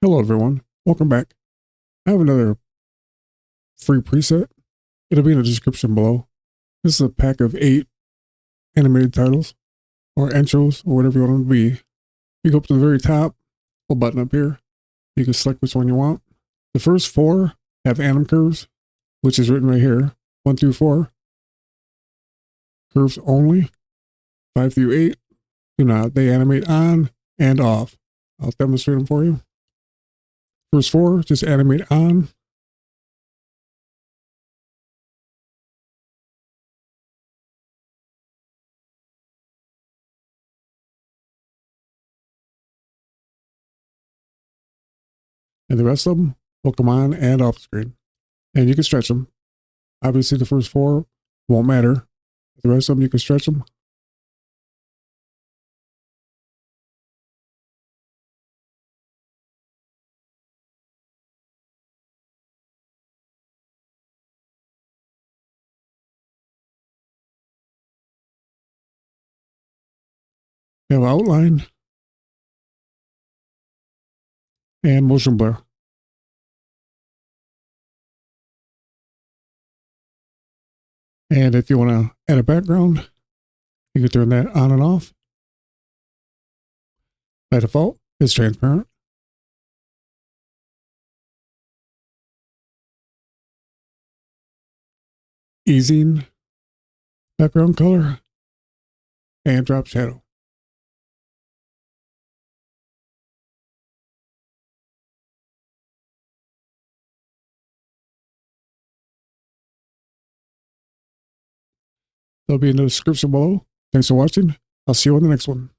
Hello everyone, welcome back. I have another free preset. It'll be in the description below. This is a pack of 8 animated titles, or intros, or whatever you want them to be. You go up to the very top, little button up here. You can select which one you want. The first 4 have anim curves, which is written right here. 1 through 4, curves only. 5 through 8, do not. They animate on and off. I'll demonstrate them for you. First 4, just animate on. And the rest of them will come on and off screen. And you can stretch them. Obviously, the first 4 won't matter. The rest of them, you can stretch them. You have outline and motion blur. And if you want to add a background, you can turn that on and off. By default, it's transparent. Easing background color and drop shadow. They'll be in the description below. Thanks for watching. I'll see you on the next one.